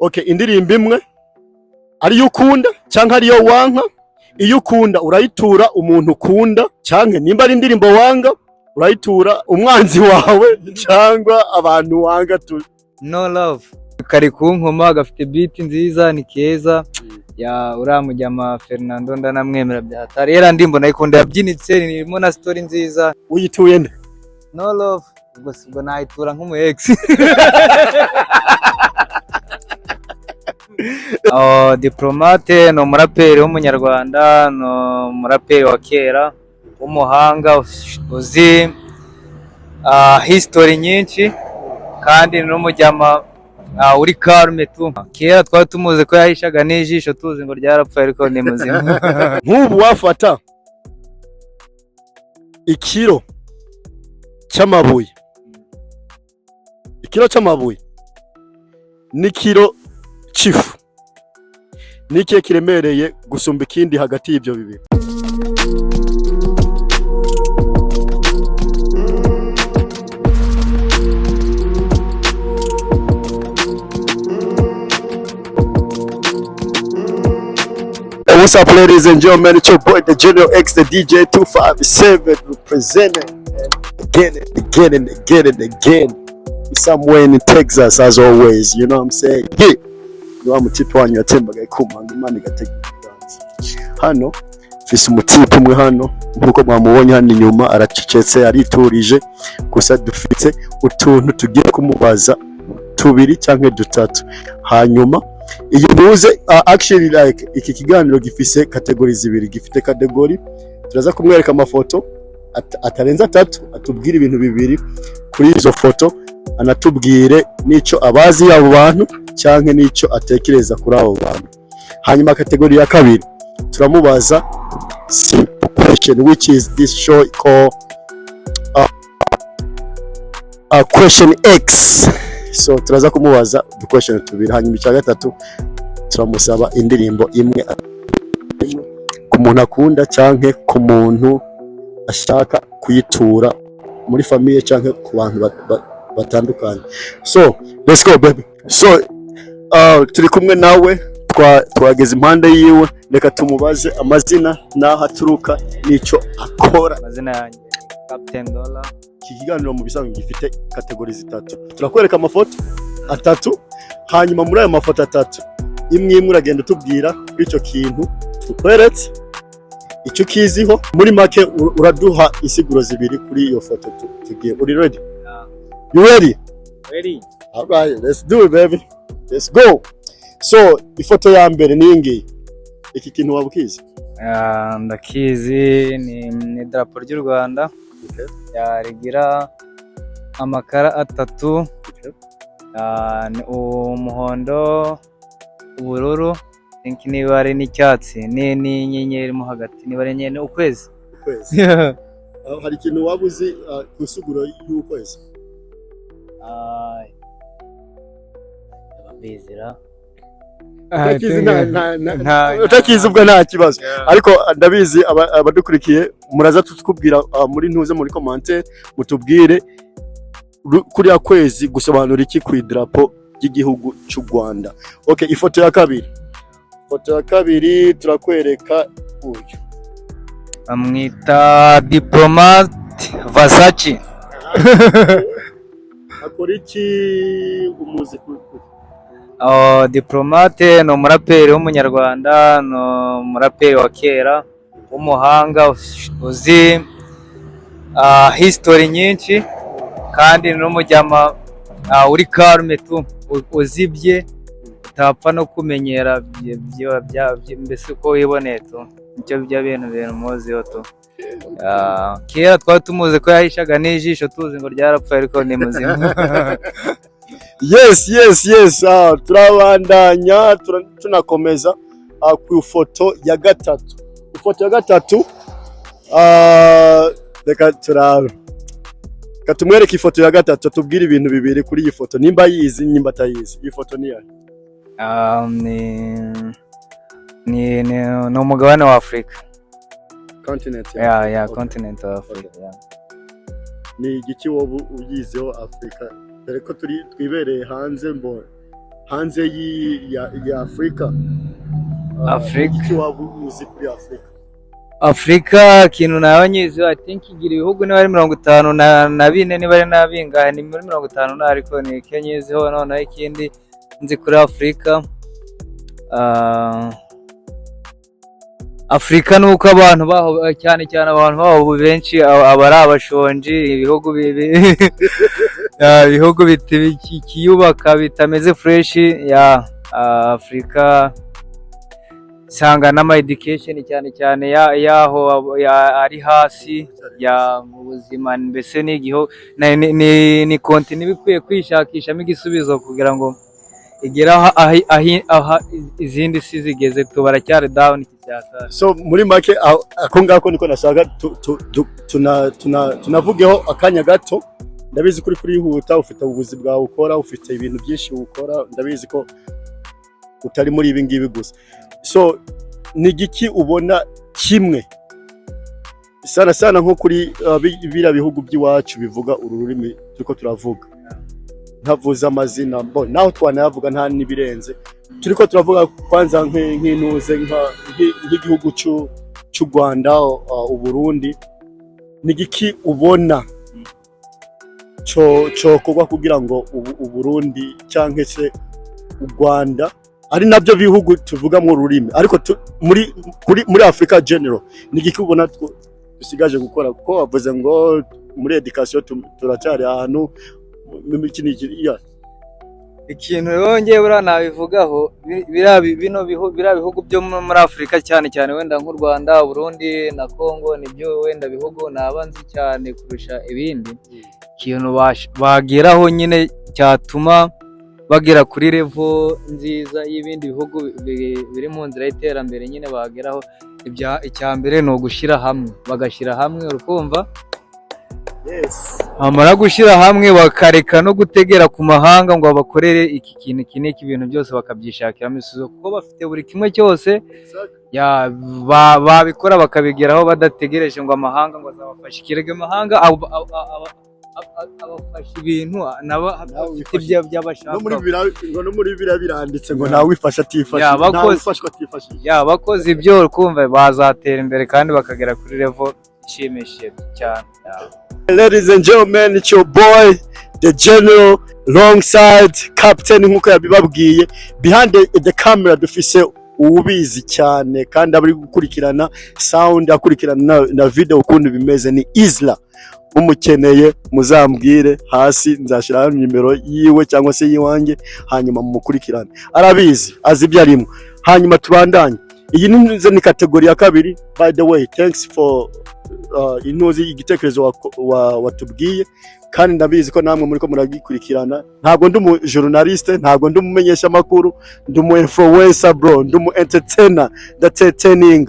Okay, indirimbo imwe ariyo ukunda cyangwa ariyo wanka. Iyo ukunda urayitura umuntu ukunda, cyangwa nimba ari indirimbo wanga urayitura umwanzi wawe cyangwa abantu wanga tu. No love kari kunkoma gafite beat nziza ni keza ya uramujyama Fernando ndanamwemera byatari era ndimbo nayikunda yabyinitse nirimo na story nziza. Uyituye nde? No love ubwo sibwo nayitura nk'umu ex. Diplomate no muraperi w'umunyarwanda, no muraperi wa kera w'umuhanga uzi history nyinshi kandi n'umujyama uri calme tu. Kera twari tumuze ko yahishaga n'ijisho tuzi ngo ryarapfuye ariko ni muzima. Nk'ubu wafata ikiro cy'amabuye n'ikiro chifu nike kiremereye gusumba ikindi hagati y'ibyo bibiri? What's up, ladies and gentlemen? It's your boy, the General X, the DJ 257, representing again. Somewhere in Texas, as always. You know what I'm saying? Yeah. Niwa mutipe wanyu yatembaga kumanga Imana igatega ibiganza. Hano fise umutipe umwe hano nkuko mwamubonye hano inyuma aracecetse ariturije, gusa dufite utuntu tugiye kumubaza tubiri cyangwa dutatu. Hanyuma iyo muze actually like iki kiganiro gifise category zibiri, gifite category turaza kumwereka amafoto atarenza 3, atubwira ibintu bibiri kuri izo foto, anatubwire nico abazi y'abo bantu cyangwa nico atekereza kuri abo bantu. Hanyuma category ya kabiri turamubaza simple question, which is this show called question X. So turaza kumubaza the question tubiri. Hanyuma icya gatatu turamusaba indirimbo imwe ku muntu akunda cyangwa ku muntu ashaka kuyitura muri famille cyangwa ku bantu batandukanye. So let's go baby. So turi kumwe nawe, twageze impande yiwe, reka tumubaze amazina naho aturuka nico akora. Amazina yanjye Captain Dollar. Iki kiganiro mu bisanzwe gifite category zitatu. Turakwereka amafoto atatu, hanyuma muri ayo mafoto atatu imwe uragenda tubwira icyo kintu tukweretse icyo kiziho. Muri make uraduha isiguro zibiri kuri iyo foto tugiye. Uri ready? Yeah. You ready? Ready. All right, let's do it baby. Let's go. So ifoto ya mbere ni ingi. Iki kintu wabukizi? Ndakizi ni drapo ry'u Rwanda. Okay. Rigira amakara atatu. Okay. Ni umuhondo, ubururu, n'ibare n'icyatsi, n'inyenyeri mo hagati. Nibare nyene ukwezi. Hari ikintu wabuzi kusuguro y'ukwezi? Bizira. Utakizi ubwo nta kibazo. Ariko ndabizi abadukurikiye muraza tukubwira muri ntuze muri commentaire mutubwire kuri ya kwezi gusobanura iki ku drapo ry'igihugu cy'u Rwanda. Okay, ifoto ya kabiri. Ifoto ya kabiri turakwereka uyu. Amwita Diplomate Versace. Akora iki umuzi kuri? Diplomate no muraperi w'umunyarwanda, no muraperi wa kera w'umuhanga uzi history nyinshi kandi n'umujyama uri calme tu, uzibye utapfa no kumenyera mbese uko wiboneye tu. Nicyo bya bintu muziho tu. Kera twari tumuze ko yahishaga n'ijisho tuzi ngo ryarapfuye ariko ni muzima. Yes. Turabandanya tunakomeza ku foto ya gatatu. Ifoto ya gatatu reka tumwereke ifoto ya gatatu, tubwire ibintu bibiri kuri iyi foto, nimba yizi nimba atayizi. Iyi foto ni yahe? ni umugabane wa Afrika. Continent. Yeah, continent of Africa. Okay. Ni igiki wowe uyizeho Afrika? Dore ko twibereye hanze mbona hanze ya Afrika. Iki waba uzi kuri Afrika ikintu nabonyizi I think igira ibihugu niba ari 54 niba ari nabingahe ni muri 50 ariko ni Kenyeziho noneho ikindi nzi kuri Afrika Afrika nuko abantu baho cyane abantu baho benshi abari abashonji ibihugu ibihugu bitiyubaka bitameze fresh ya Afrika sanga n'ama education cyane yaho ari hasi ya ubuzima mbese n'igiho ni continue bikwiye kwishakishamo igisubizo kugira ngo igera aho izindi si zigeze tubaracyari down cyane. So muri make ako ngako niko nashaka tunavugeho akanya gato. Ndabizi kuri yihuta ufite ubuzi bwawe ukora ufite ibintu byinshi ukora ndabizi ko utari muri ibi ngibi gusa. So ni giki ubona kimwe sana nko kuri bira bihugu by'iwacu bivuga ururimi turiko turavuga ntavuza amazina naho twanayavuga nta nibirenze turiko turavuga kwanza nk'intuze nk'igihugu cy'u Rwanda u Burundi ni giki ubona cyo kugwa kugira ngo u Burundi cyangwa se u Rwanda ari nabyo bihugu tuvuga mu rurimi ariko muri Africa general ni giki ubona dusigaje gukora ko bavuze ngo muri education turacyari ahantu ikintu yongeye bura nabivugaho bira bihugu byo muri Afrika cyane wenda nk'u Rwanda Burundi na Congo nibyo wenda bihugu nabanzi cyane kurusha ibindi ikintu bageraho nyine cyatuma bagera kuri level nziza y'ibindi bihugu biri mu nzira y'iterambere nyine bageraho icyambere no gushira hamwe bagashira hamwe urukumva. Yes. Amara gushira hamwe bakareka no gutegera ku mahanga ngo bakorere iki kintu kiniki ibintu byose bakabyishakira misuzo kuko bafite buri kimwe cyose ya babikora bakabigeraho badategereje ngo amahanga ngo azabafashe kirege amahanga abafashe ibintu nabo ibyo byabashaka no muri biranditse ngo nawe wifasha atifasha nawe ufashwa atifasha bakoze ibyo kumva bazatera imbere kandi bakagera kuri level ishimishije cyane. Ladies and gentlemen, it's your boy the general alongside captain nkuko yabibabwiye behind the camera dufise ubizi cyane kandi abari gukurikirana sound akurikirana na video ukuntu bimeze ni Isla. Umukeneye muzambwire hasi nzashiraho nimero yiwe cyangwa se yiwange hanyuma mukurikirane arabizi azi ibyo arimo hanyuma tubandanye. Iyi ni kategori ya kabiri. By the way, thanks for intuzi igitekerezo watubwiye kandi ndabizi ko namwe muri ko muragikurikirana. Ntabwo ndi mu journaliste, ntabwo ndi umumenyesha makuru, ndi mu influencer bro, ndi mu entertainer entertaining.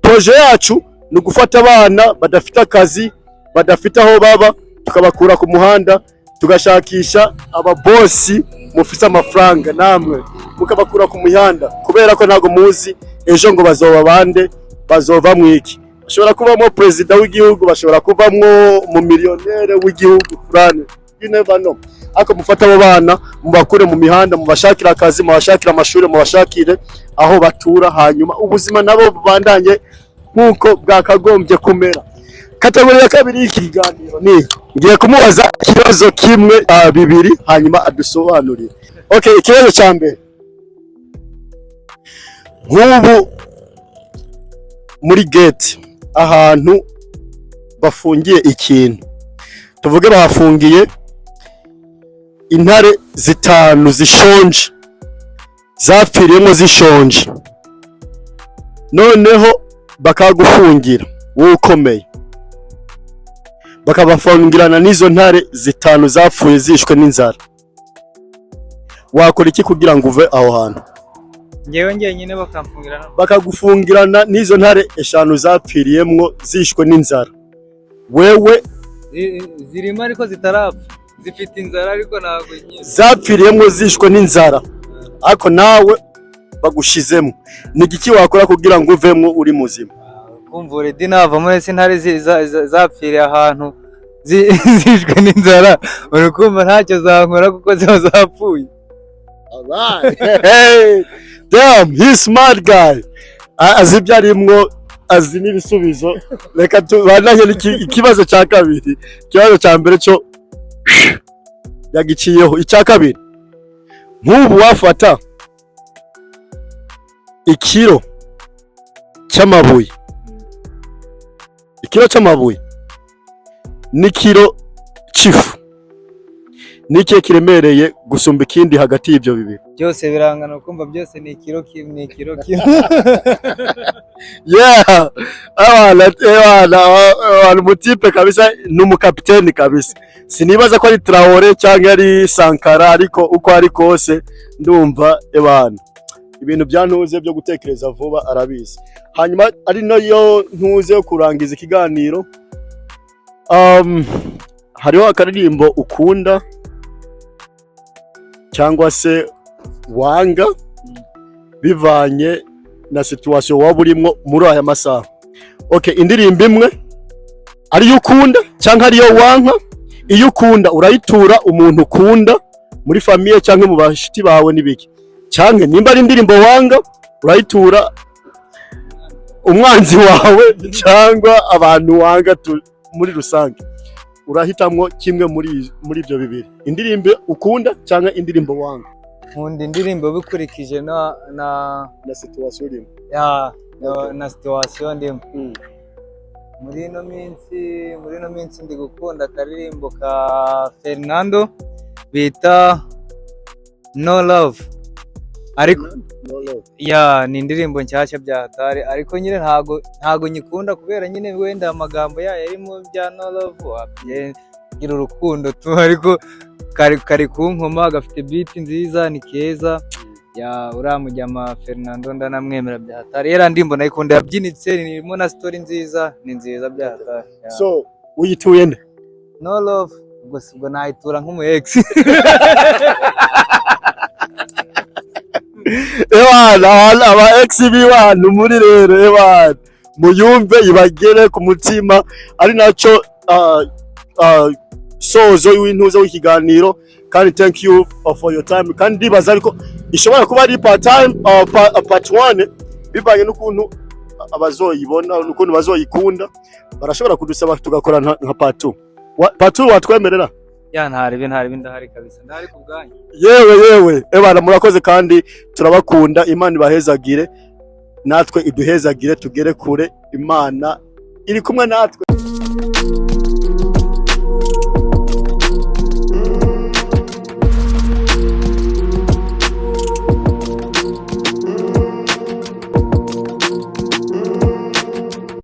Projet yacu ni gufata abana badafite akazi badafite aho baba tukabakura ku muhanda tugashakisha ababosi mufite amafaranga namwe mukabakura ku mihanda kubera ko ntago muzi ejo ngo bazoba bande bazova mwiki bashobora kuvamo president w'igihugu bashobora kuvamo mu millionaire w'igihugu fulani you never know ako mufata abo bana mubakure mu mihanda mubashakira akazi mubashakira amashuri mubashakire aho batura hanyuma ubuzima nabo bandanye nkuko bwakagombye kumera. Kategori ya kabiri y'ikiganiro ni ngiye kumubaza ikibazo kimwe bibiri hanyuma adusobanurire. Okay, ikibazo cya mbere nk'ubu muri gate ahantu bafungiye ikintu tuvuge bahafungiye intare 5 zishonje zapfiriyemo zishonje noneho bakagufungira wowe ukomeye bakabafungirana n'izo ntare 5 zapfuye zishwe n'inzara wakora iki kugira ngo uve aho hantu? Ngewe nyine bakagufungirana n'izo ntare 5 zapfiriyemo zishwe n'inzara wewe zirimo ariko zitarapfa zifite inzara ariko ntago nyine zapfiriyemo zishwe n'inzara ariko nawe bagushizemo ni giki wakora kugira ngo uvemo uri muzima? Kumvura dinava muri sintare zapfiriye ahantu zishwe n'inzara urukumva ntacyo zankora kuko ziba zapfuye Alright. Hey, damn, he's smart guy. Azi ibyo arimwo, azi n'ibisubizo. Reka tubananye ikibazo cya kabiri. Ikibazo cya mbere cyo yagiciyeho. Icya kabiri. Nk'ubu wafata ikiro cy'amabuye. Ikiro cy'amabuye n'ikiro cy'ifu. Niki kiremereye gusumba ikindi hagati y'ibyo bibiri? Byose birangana ukumva byose ni ikiro kimwe. Yeah, abantu mutipe kabisa n'umukapiteni kabisa. Sinibaza ko ari Traore cyangwa ari Sankara, ariko uko ari kose ndumva ibintu byantuze byo gutekereza vuba arabizi. Hanyuma ari nayo ntuze yo kurangiza ikiganiro. Hariho akaririmbo ukunda cyangwa se wanga bivanye na situation waba urimo muri aya masaha. Okay, indirimbo imwe ariyo ukunda cyangwa ariyo wanka. Iyo ukunda urayitura umuntu ukunda muri famille cyangwa mu bashiti bawe nibiki, cyangwa nimba ari indirimbo wanga urayitura umwanzi wawe cyangwa abantu wanga muri rusange. Urahitamwo kimwe muri ibyo bibiri, indirimbo ukunda cyangwa indirimbo wanga. Nkunda indirimbo bikurikije na situation urimo. Na situation ndimo. Muri ino minsi ndi gukunda akaririmbo ka Fernando bita No Love. Ariko ni indirimbo nshyashya bya hatari, ariko nyine ntago nyikunda kubera nyine wenda amagambo yayo arimo bya No Love gira urukundo tu, ariko kari kunkoma, gafite beat nziza, ni keza. Uramujyama Fernando ndanamwemera bya hatari. Era ndimbo nayikunda, yabyinitse, irimo na story nziza, ni nziza bya hatari. So uyituye nde? No Love ubwo nayitura nk'umu ex. Aba ex bibantu muri rero muyumve ibagere ku mutima, ari naco sozo y'intuzo w'ikiganiro. Kandi thank you for your time. Kandi ndibaza ariko ishobora kuba ari part 1 bivanye n'ukuntu abazoyibona n'ukuntu bazoyikunda, barashobora kudusaba tugakora nka part 2. Part 2 watwemerera? Ntaribi ndahari kabisa, ndahari kubwanyu. Yewe murakoze kandi turabakunda. Imana ibahezagire, natwe iduhezagire, tugere kure. Imana iri kumwe natwe.